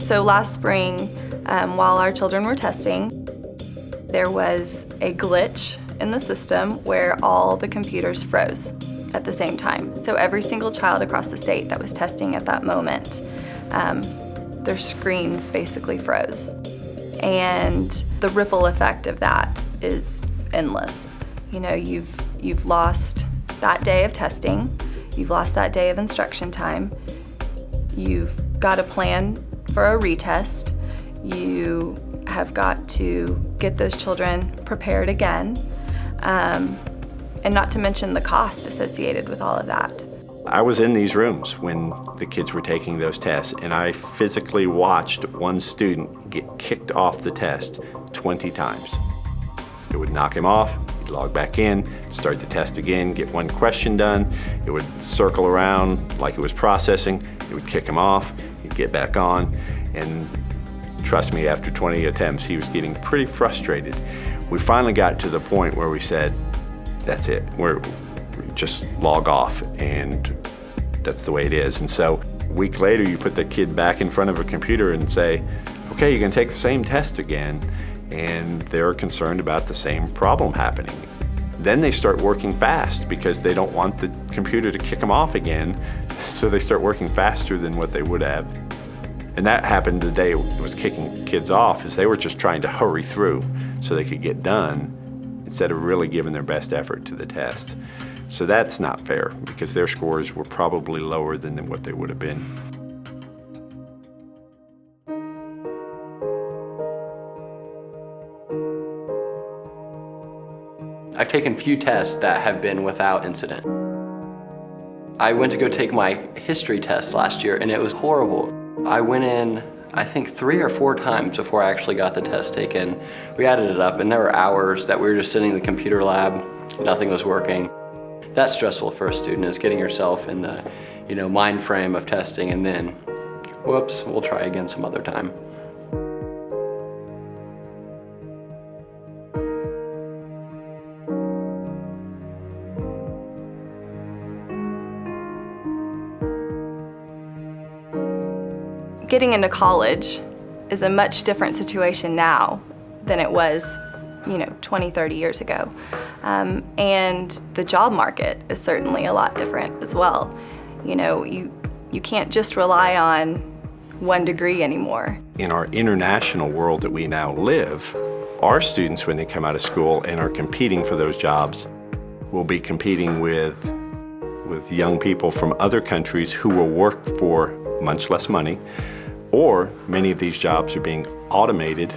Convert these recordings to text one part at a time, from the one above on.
So last spring, while our children were testing, there was a glitch in the system where all the computers froze at the same time. So every single child across the state that was testing at that moment, their screens basically froze. And the ripple effect of that is endless. You know, you've lost that day of testing, you've lost that day of instruction time, you've got to plan for a retest, you have got to get those children prepared again, and not to mention the cost associated with all of that. I was in these rooms when the kids were taking those tests, and I physically watched one student get kicked off the test 20 times. It would knock him off, he'd log back in, start the test again, get one question done, it would circle around like it was processing, it would kick him off, he'd get back on, and trust me, after 20 attempts, he was getting pretty frustrated. We finally got to the point where we said, that's it, we just log off, and that's the way it is. And so a week later, you put the kid back in front of a computer and say, okay, you're gonna take the same test again, and they're concerned about the same problem happening. Then they start working fast because they don't want the computer to kick them off again, so they start working faster than what they would have. And that happened the day it was kicking kids off, is they were just trying to hurry through so they could get done instead of really giving their best effort to the test. So that's not fair, because their scores were probably lower than what they would have been. I've taken few tests that have been without incident. I went to go take my history test last year, and it was horrible. I went in, I think 3 or 4 times before I actually got the test taken. We added it up, and there were hours that we were just sitting in the computer lab, nothing was working. That's stressful for a student, is getting yourself in the, mind frame of testing, and then, whoops, we'll try again some other time. Getting into college is a much different situation now than it was 20, 30 years ago. And the job market is certainly a lot different as well. You can't just rely on one degree anymore. In our international world that we now live, our students, when they come out of school and are competing for those jobs, will be competing with young people from other countries who will work for much less money, or many of these jobs are being automated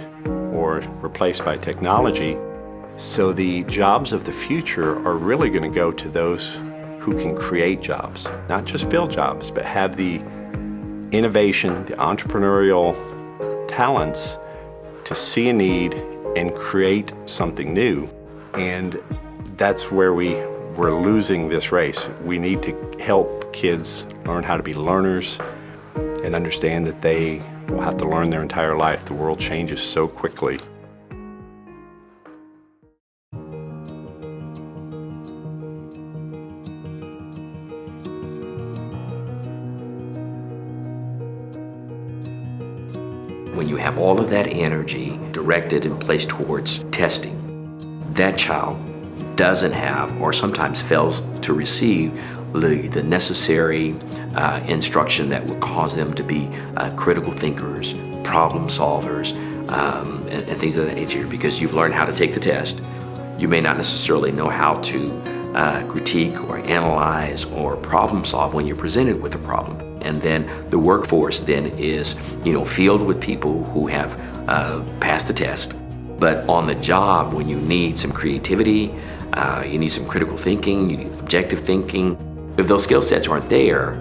or replaced by technology. So the jobs of the future are really going to go to those who can create jobs, not just fill jobs, but have the innovation, the entrepreneurial talents to see a need and create something new. And that's where we're losing this race. We need to help kids learn how to be learners and understand that they will have to learn their entire life. The world changes so quickly. When you have all of that energy directed and placed towards testing, that child doesn't have, or sometimes fails to receive, the necessary instruction that would cause them to be critical thinkers, problem solvers, and things of that nature. Because you've learned how to take the test, you may not necessarily know how to critique or analyze or problem solve when you're presented with a problem. And then the workforce then is, filled with people who have passed the test. But on the job, when you need some creativity, you need some critical thinking, you need objective thinking, if those skill sets aren't there,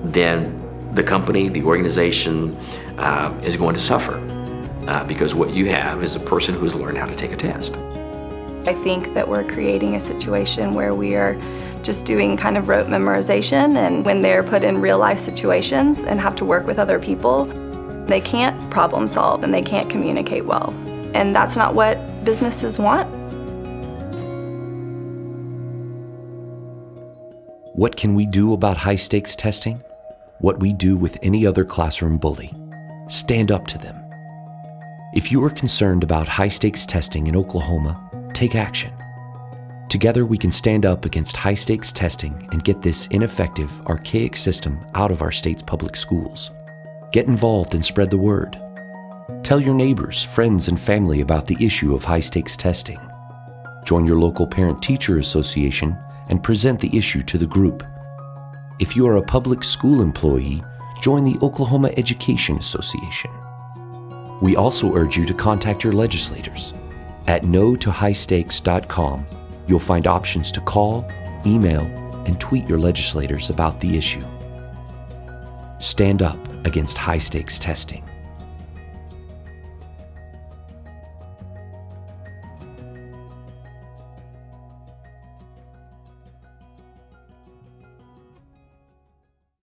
then the company, the organization is going to suffer because what you have is a person who's learned how to take a test. I think that we're creating a situation where we are just doing kind of rote memorization, and when they're put in real life situations and have to work with other people, they can't problem solve and they can't communicate well. And that's not what businesses want. What can we do about high-stakes testing? What we do with any other classroom bully. stand up to them. If you are concerned about high-stakes testing in Oklahoma, take action. Together we can stand up against high-stakes testing and get this ineffective, archaic system out of our state's public schools. Get involved and spread the word. Tell your neighbors, friends, and family about the issue of high-stakes testing. Join your local parent-teacher association and present the issue to the group. If you are a public school employee, join the Oklahoma Education Association. We also urge you to contact your legislators. At notohighstakes.com, you'll find options to call, email, and tweet your legislators about the issue. Stand up against high-stakes testing.